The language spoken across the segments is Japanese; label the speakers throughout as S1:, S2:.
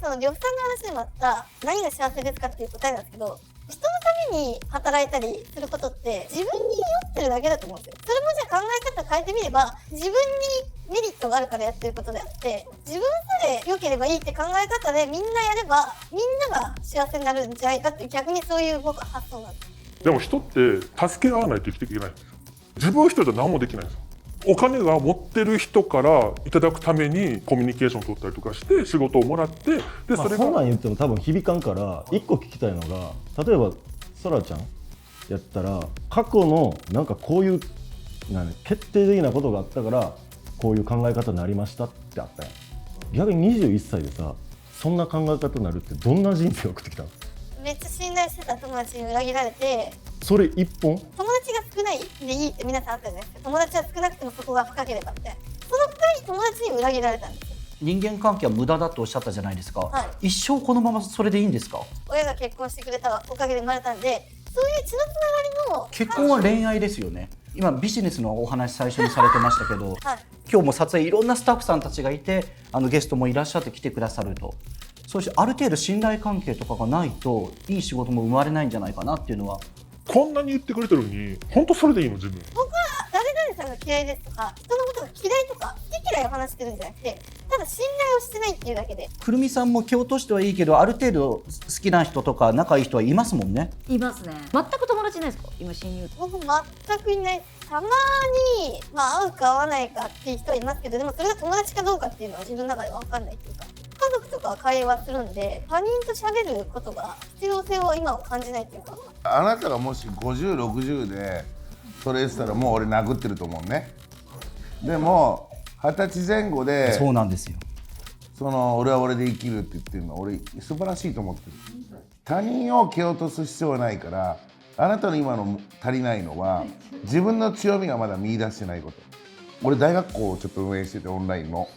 S1: その呂布さんの話にもあった何が幸せですかっていう答えなんですけど、人のために働いたりすることって自分に酔ってるだけだと思うんですよ。それもじゃあ考え方変えてみれば自分にメリットがあるからやってることであって、自分さえ良ければいいって考え方でみんなやればみんなが幸せになるんじゃないかって、逆にそういう僕は発想なんです。
S2: でも人って助け合わないと生きていけないんですよ。自分一人じゃ何もできないんですよ。お金が持ってる人からいただくためにコミュニケーション取ったりとかして仕事をもらって、でそれが
S3: そんなん言っても多分響かんから、一個聞きたいのが、例えばそらちゃんやったら過去のなんかこういう決定的なことがあったからこういう考え方になりましたってあったやん。逆に21歳でさ、そんな考え方になるってどんな人生を送ってきたの？
S1: めっちゃ信頼してた友達に裏切られて、
S3: それ一本？
S1: 友達が少ないでいいって皆さんあったじゃないですか。友達は少なくてもそこが深ければみたいな。その深い友達に裏切られたんですよ。
S4: 人間関係は無駄だとおっしゃったじゃないですか、
S1: はい、
S4: 一生このままそれでいいんですか？
S1: 親が結婚してくれたおかげで生まれたんで、そういう血のつながりの
S4: 結婚は恋愛ですよね。今ビジネスのお話最初にされてましたけど、
S1: はい、
S4: 今日も撮影いろんなスタッフさんたちがいて、ゲストもいらっしゃって来てくださると、そうしてある程度信頼関係とかがないといい仕事も生まれないんじゃないかなっていうのは。
S2: こんなに言ってくれてるのに本当それでいいの？自分
S1: 僕は誰々さんが嫌いですとか人のことが嫌いとか好き嫌いを話してるんじゃなくて、ただ信頼をしてないっていうだけで。
S4: くるみさんも蹴落としてはいいけど、ある程度好きな人とか仲いい人はいますもんね。
S5: いますね。全く友達いないですか？今親友。
S1: 僕全くいない。たまに、会うか会わないかっていう人はいますけど、でもそれが友達かどうかっていうのは自分の中で分かんないっていうか、家族とかは会話するんで、他人と喋ることが必要性を今は感じないっていうか。
S6: あなたがもし50、60でそれしたらもう俺殴ってると思うね。でも20歳前後で
S4: そうなんですよ。
S6: 俺は俺で生きるって言ってるのは俺素晴らしいと思ってる。他人を蹴落とす必要はないから、あなたの今の足りないのは自分の強みがまだ見出してないこと。俺大学校をちょっと運営してて、オンラインの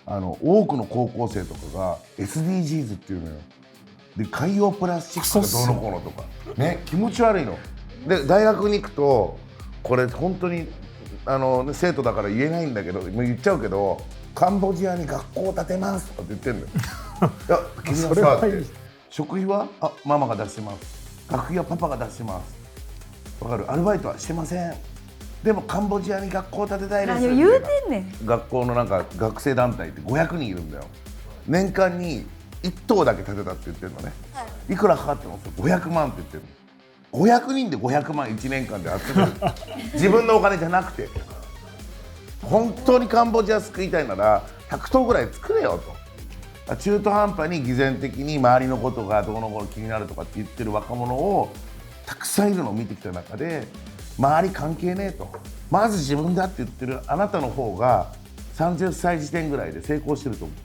S6: 多くの高校生とかが SDGs っていうのよ。で海洋プラスチックがどうのこうのとかね、気持ち悪いので、大学に行くとこれ本当に生徒だから言えないんだけど、もう言っちゃうけど、カンボジアに学校を建てますとかって言ってんのよ。いや君はさって、食費はママが出してます、学費はパパが出してます、わかる、アルバイトはしてません、でもカンボジアに学校を建てたいです
S5: 何を言うてんねん。
S6: 学校のなんか学生団体って500人いるんだよ。年間に1棟だけ建てたって言ってるのね、はい、いくらかかってます500万って言ってるの。500人で500万1年間で集める自分のお金じゃなくて、本当にカンボジア救いたいなら100棟ぐらい作れよと。中途半端に偽善的に周りのことがどうのこうの気になるとかって言ってる若者をたくさんいるのを見てきた中で、周り関係ねえと、まず自分だって言ってるあなたの方が30歳時点ぐらいで成功してると思う。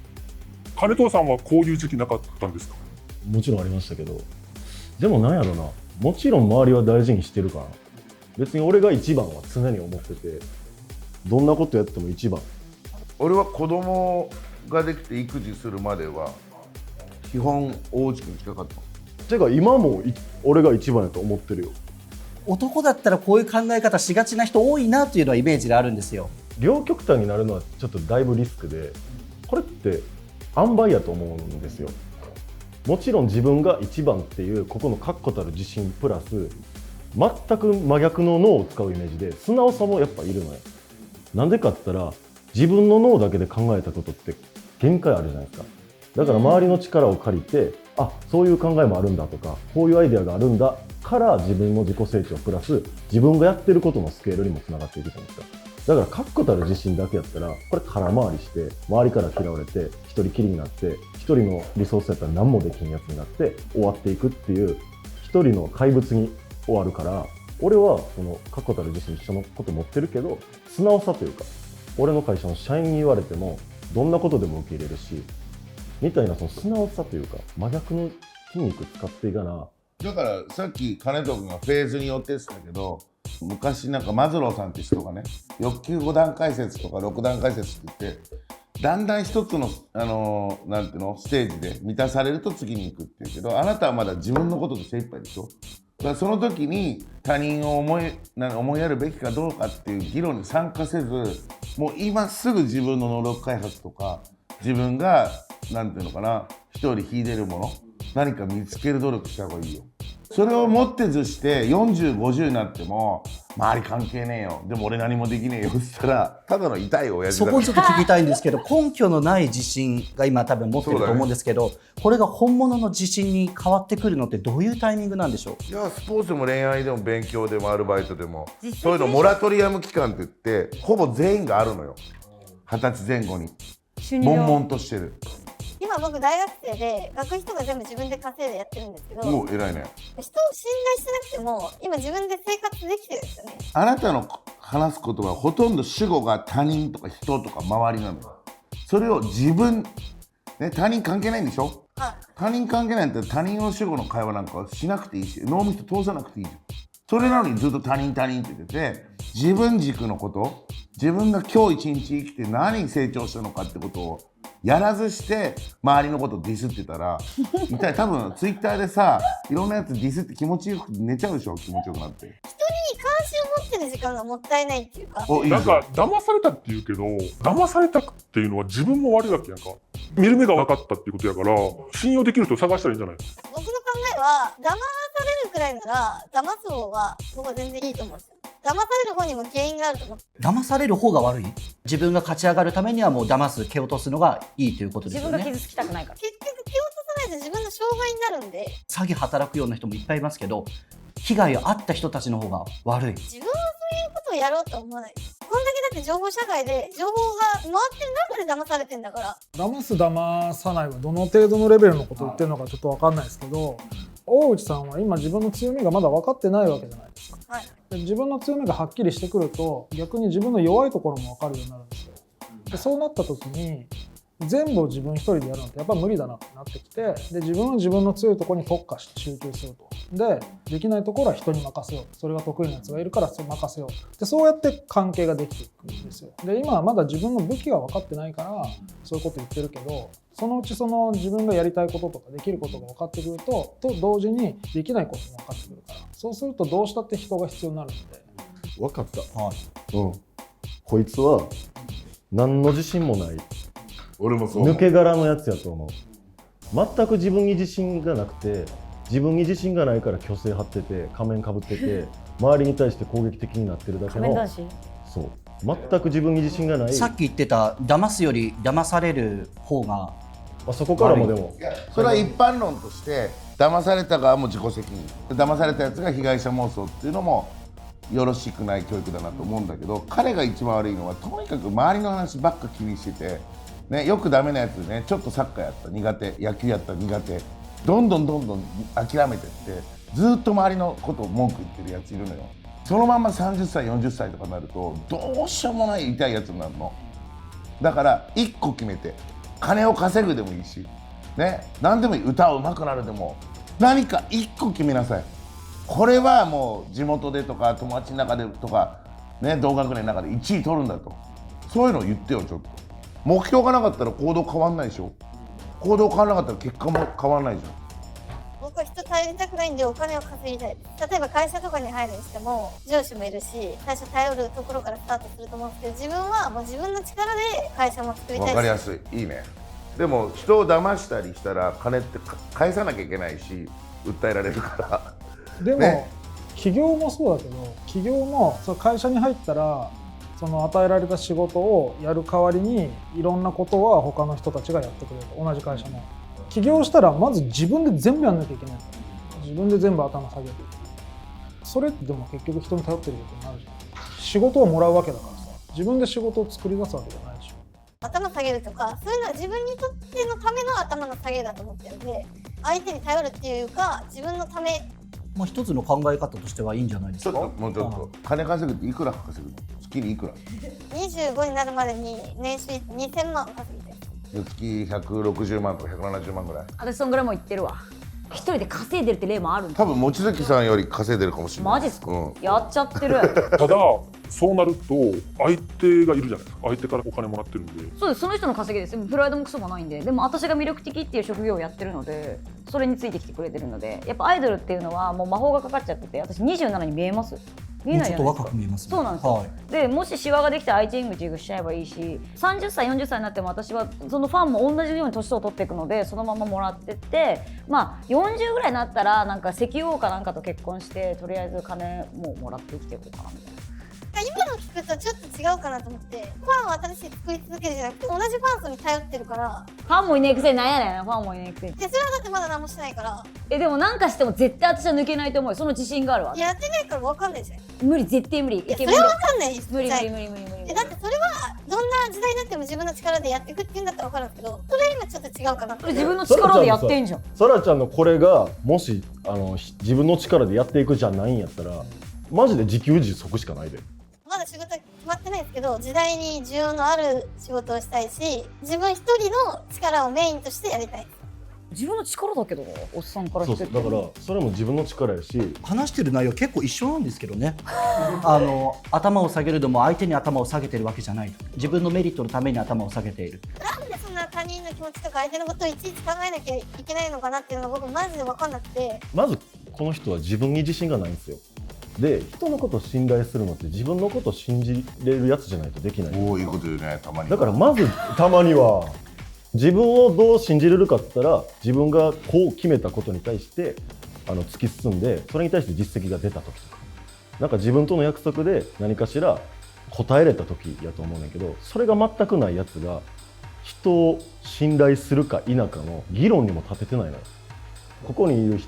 S2: 金藤さんはこういう時期なかったんですか？
S3: もちろんありましたけど、でもなんやろな、もちろん周りは大事にしてるから、別に俺が一番は常に思ってて、どんなことやっても一番。
S6: 俺は子供ができて育児するまでは基本大内君近かった。
S3: てか今も俺が一番やと思ってるよ。
S4: 男だったらこういう考え方しがちな人多いなっていうのはイメージであるんですよ。
S3: 両極端になるのはちょっとだいぶリスクで、これって塩梅やと思うんですよ。もちろん自分が一番っていうここの確固たる自信プラス、全く真逆の脳を使うイメージで素直さもやっぱいるのよ。なんでかって言ったら、自分の脳だけで考えたことって限界あるじゃないですか。だから周りの力を借りて、そういう考えもあるんだとか、こういうアイデアがあるんだから自分の自己成長プラス自分がやってることのスケールにもつながっていくじゃないですか。だから確固たる自信だけやったら、これ空回りして周りから嫌われて一人きりになって、一人のリソースやったら何もできんやつになって終わっていくっていう一人の怪物に終わるから、俺はその確固たる自信一緒のこと持ってるけど、素直さというか、俺の会社の社員に言われてもどんなことでも受け入れるしみたいな、その素直さというか真逆の筋肉使っていかな。
S6: だからさっき金藤君がフェーズによってって言ったけど、昔なんかマズローさんって人がね、欲求5段階説とか6段階説って言って、だんだん一つのなんていうのステージで満たされると次に行くっていうけど、あなたはまだ自分のことで精一杯でしょ。だからその時に他人を思いやるべきかどうかっていう議論に参加せず、もう今すぐ自分の能力開発とか自分がなんていうのかな、人より秀でるもの何か見つける努力した方がいいよ。それを持ってずして40、50になっても周り関係ねえよ、でも俺何もできねえよって言ったらただの痛い親父だから。
S4: そこをちょっと聞きたいんですけど、根拠のない自信が今多分持ってると思うんですけど、これが本物の自信に変わってくるのってどういうタイミングなんでしょう？
S6: いや、スポーツでも恋愛でも勉強でもアルバイトでも
S5: 実績
S6: そういうのモラトリアム期間って言ってほぼ全員があるのよ。20歳前後に
S5: 収入
S6: 悶々としてる。
S1: 今僕大学生で学費とか全部自分で稼いでやってるんですけど、人を信
S6: もう偉いね。
S1: 頼してなくても今自分で生活できてるんですよね。
S6: あなたの話す言葉はほとんど主語が他人とか人とか周りなのよ。それを自分、ね、他人関係ないんでしょ。
S1: はい。
S6: 他人関係ないんだったら他人の主語の会話なんかはしなくていいし、脳みそ通さなくていいじゃん。それなのにずっと他人他人って言ってて、自分軸のこと、自分が今日一日生きて何成長したのかってことをやらずして周りのことをディスってたら一体多分ツイッターでさ、いろんなやつディスって気持ちよく寝ちゃうでしょ。気持ちよくなって。
S1: 人に関心を持ってる時間がもったいないっていうか、
S6: お、いいじゃん。
S2: なんか騙されたって言うけど、騙されたっていうのは自分も悪いわけやんか。見る目が分かったっていうことやから、信用できる人を探したらいいんじゃない？
S1: 僕の考えは騙されるくらいなら騙す方が僕は全然いいと思うんですよ。騙される方にも原因があると思って。
S4: 騙される方が悪い？自分が勝ち上がるためにはもう騙す、蹴落とすのがいいということですよね。
S5: 自分が傷つきたくないから。
S1: 結局気を落とさないと自分の障害になるんで、
S4: 詐欺働くような人もいっぱいいますけど、被害をあった人たちの方が悪い。
S1: 自分はそういうことをやろうとは思わない。こんだけだって情報社会で情報が回ってる中で騙されてんだから。
S7: 騙す騙さないはどの程度のレベルのことを言ってるのかちょっと分かんないですけど、大内さんは今自分の強みがまだ分かってないわけじゃないですか。
S1: はい。
S7: で自分の強みがはっきりしてくると逆に自分の弱いところも分かるようになるんですよ。でそうなった時に全部を自分一人でやるのってやっぱ無理だなってなってきて、で自分は自分の強いところに特化して集中すると。でできないところは人に任せよう、それが得意なやつがいるからそれ任せよう、でそうやって関係ができていくんですよ。で今はまだ自分の武器が分かってないからそういうこと言ってるけど、そのうちその自分がやりたいこととかできることが分かってくると同時にできないことも分かってくるから、そうするとどうしたって人が必要になるので。
S3: 分かった。
S4: はい。
S3: こいつは何の自信もない
S6: 俺もそう思う。
S3: 抜け殻のやつやと思う。全く自分に自信がなくて、自分に自信がないから虚勢張ってて仮面かぶってて周りに対して攻撃的になってるだけの。
S5: 仮面男子。
S3: そう全く自分に自信がない。
S4: さっき言ってた騙すより騙される方が、
S3: そこからもでも
S6: いや、それは一般論として騙された側も自己責任、騙されたやつが被害者妄想っていうのもよろしくない教育だなと思うんだけど、彼が一番悪いのはとにかく周りの話ばっか気にしてて、ね、よくダメなやつね、ちょっとサッカーやった苦手、野球やった苦手、どんどん諦めてってずっと周りのことを文句言ってるやついるのよ。そのまんま30歳40歳とかになるとどうしようもない痛いやつになるの。だから1個決めて、金を稼ぐでもいいし、ね、何でもいい、歌うまくなるでも何か1個決めなさい。これはもう地元でとか友達の中でとか、ね、同学年の中で1位取るんだと、そういうのを言ってよ。ちょっと目標がなかったら行動変わんないでしょ。行動変わらなかったら結果も変わらないじゃん。
S1: 僕は人頼りたくないんでお金を稼ぎたいです。例えば会社とかに入るにしても上司もいるし、最初頼るところからスタートすると思うんですけど、自分はもう自分の力で会社も作りたいし。
S6: 分かりやすい、いいね。でも人を騙したりしたら金って返さなきゃいけないし訴えられるから
S7: でも、
S6: ね、
S7: 企業もそうだけど、企業もその会社に入ったらその与えられた仕事をやる代わりにいろんなことは他の人たちがやってくれると。同じ会社も起業したらまず自分で全部やんなきゃいけないから、自分で全部頭下げる。それってでも結局人に頼ってることになるじゃん。仕事をもらうわけだからさ、自分で仕事を作り出すわけじゃないでしょ。
S1: 頭下げるとかそういうのは自分にとってのための頭の下げだと思ってるんで、相手に頼るっていうか自分のため。
S4: まあ、一つの考え方としてはいいんじゃないですか。
S6: ちょっともうちょっと金稼ぐっていくら稼ぐの？月にいくら？
S1: 25になるまでに年収2000万稼ぎたい。
S6: 月160万とか170万ぐらい。
S5: 私そんぐらいも言ってるわ。一人で稼いでるって例もあるんです
S6: 多分望月さんより稼いでるかもしれない。
S5: マジっすか、
S6: うん、
S5: やっちゃってる。
S2: ただそうなると相手がいるじゃないですか。相手からお金もらってるんで。
S5: そうです、その人の稼ぎです。プライドもクソもないんで。でも私が魅力的っていう職業をやってるので、それについてきてくれてるので、やっぱアイドルっていうのはもう魔法がかかっちゃってて、私27に見えます。見えないじゃないですか。
S4: もうちょっと若く見えますね。
S5: そうなんですよ、
S4: はい
S5: でもしシワができたらアイチングチングしちゃえばいいし、30歳40歳になっても私はそのファンも同じように年を取っていくのでそのままもらってって、まあ40ぐらいになったらなんか石油王かなんかと結婚してとりあえず金もらって生きていこうかなみたいな。
S1: 今の聞くとちょっと違うかなと思って、ファンは新しい作り続けるじゃなくて同じファン層に頼ってるから、
S5: ファンもいねえくせになんやねん、ファンもいねえくせに。
S1: でそれはだってまだ何もしてないから、
S5: でもなんかしても絶対私は抜けないと思うよ。その自信があるわ。
S1: やってないから分かんないじゃん。い
S5: 無理、絶対無理。い
S1: やそ
S5: け無理
S1: れは分かんないです
S5: 無理無理
S1: 絶対
S5: 無理無理無理。
S1: だってそれはどんな時代になっても自分の力でやっていくっていうんだったら分かるんですけど、それは今ちょっと違うかなって。
S5: それ自分の力でやってんじゃん。
S3: サラちゃんのこれがもし自分の力でやっていくじゃないんやったらマジで自給自足しかないで。
S1: まだ仕事は決まってないですけど、時代に需要のある仕事をしたいし、自分一人の力をメインとしてやりたい。
S5: 自分の力だけどな、おっさんからして
S3: そうそう、だからそれも自分の力やし、
S4: 話してる内容結構一緒なんですけどね頭を下げるのも相手に頭を下げてるわけじゃない、自分のメリットのために頭を下げている。
S1: なんでそんな他人の気持ちとか相手のことをいちいち考えなきゃいけないのかなっていうのが僕マジで分かんなくて。
S3: まずこの人は自分に自信がないんですよ。で、人のことを信頼するのって自分のことを信じれるやつじゃないとできない。
S6: おお、いいこと言うね、たまに。
S3: だからまずたまには自分をどう信じれるかって言ったら、自分がこう決めたことに対して突き進んで、それに対して実績が出た時とか、なんか自分との約束で何かしら答えれた時やと思うねんけど、それが全くないやつが人を信頼するか否かの議論にも立ててないのよ。ここにいる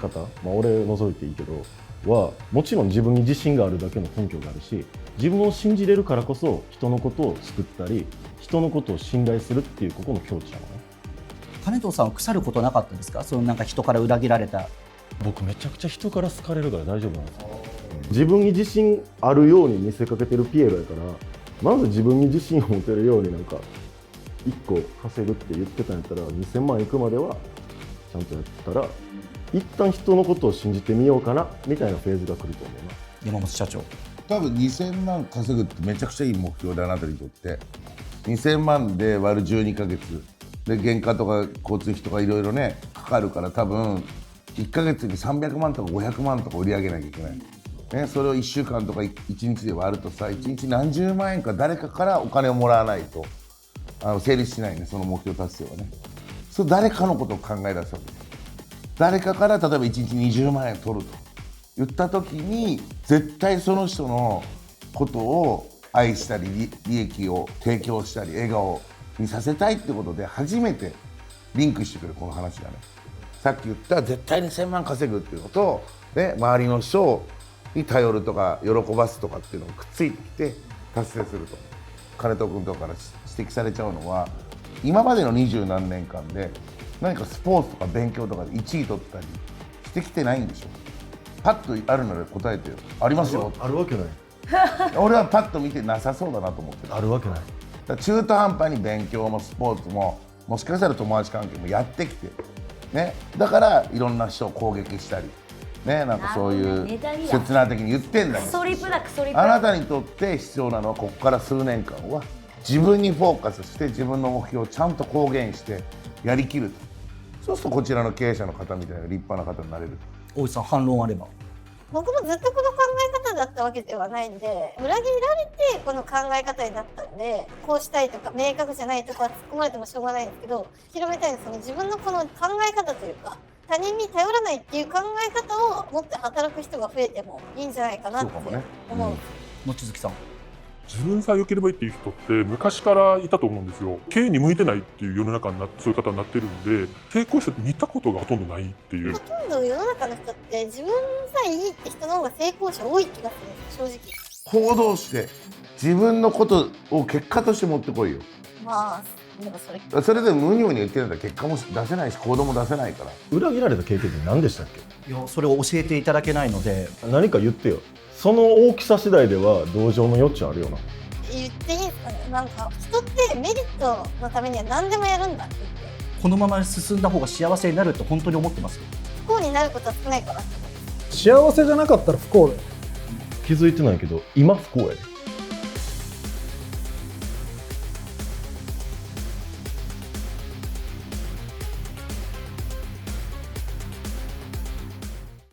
S3: 方、俺を除いていいけどはもちろん自分に自信があるだけの根拠があるし、自分を信じれるからこそ人のことを救ったり人のことを信頼するっていうここの境地なのね。
S4: 金藤さんは腐ることなかったですか？そのなんか人から裏切られた。
S3: 僕めちゃくちゃ人から好かれるから大丈夫なんですよ。自分に自信あるように見せかけてるピエロやから、まず自分に自信を持てるようになんか1個稼ぐって言ってたんやったら2000万いくまではちゃんとやったら一旦人のことを信じてみようかなみたいなフェーズが来ると思うな。
S4: 山本社長、
S6: 多分2000万稼ぐってめちゃくちゃいい目標で、あなたにとって2000万で割る12ヶ月で原価とか交通費とかいろいろねかかるから、多分1ヶ月に300万とか500万とか売り上げなきゃいけない、ね、それを1週間とか1日で割るとさ、1日何十万円か誰かからお金をもらわないと成立しないね、その目標達成はね。それ誰かのことを考え出すわけです。誰かから例えば1日20万円取ると言った時に、絶対その人のことを愛したり利益を提供したり笑顔にさせたいってことで初めてリンクしてくるこの話がね。さっき言った絶対に1000万稼ぐっていうことを、ね、周りの人に頼るとか喜ばすとかっていうのがくっついてきて達成すると。金藤君とかから指摘されちゃうのは、今までの20何年間で何かスポーツとか勉強とかで1位取ったりしてきてないんでしょ。パッとあるなら答えてよ。ありますよ。
S3: あるわけない。
S6: 俺はパッと見てなさそうだなと思ってる。
S3: あるわけない。
S6: だから中途半端に勉強もスポーツももしかしたら友達関係もやってきて、ね、だからいろんな人を攻撃したり、ね、なんかそういう切な的に言ってんだけど、
S5: クソリプだクソリプ。
S6: あなたにとって必要なのはここから数年間は自分にフォーカスして自分の目標をちゃんと公言してやりきると。そうするとこちらの経営者の方みたいな立派な方になれる。
S4: 大石さん反論あれば。
S1: 僕もずっとこの考え方だったわけではないんで、裏切られてこの考え方になったんで、こうしたいとか明確じゃないとか突っ込まれてもしょうがないんですけど、広めたいのはその自分のこの考え方というか、他人に頼らないっていう考え方を持って働く人が増えてもいいんじゃないかなって
S6: そうかもね
S1: 思う。
S4: 望月さん、
S2: 自分さえ良ければいいっていう人って昔からいたと思うんですよ。経営に向いてないっていう世の中にそういう方になってるんで、成功者って見たことがほとんどないっていう。
S1: ほとんど世の中の人って自分さえいいって人の方が成功者多い気がするんです正直。
S6: 行動して自分のことを結果として持ってこいよ。
S1: まあでも
S6: それで無に無に言ってるんだったら結果も出せないし行動も出せないから。
S3: 裏切られた経験って何でしたっけ？
S4: いやそれを教えていただけないので。
S3: 何か言ってよ。その大きさ次第では同情の余地あるよな。
S1: 言っていいですかね。なんか人ってメリットのためには何でもやるんだって言って、
S4: このまま進んだ方が幸せになるって本当に思ってます。
S1: 不幸になることは少ないかなって思う。
S7: 幸せじゃなかったら不幸だよ。
S3: 気づいてないけど今不幸やで。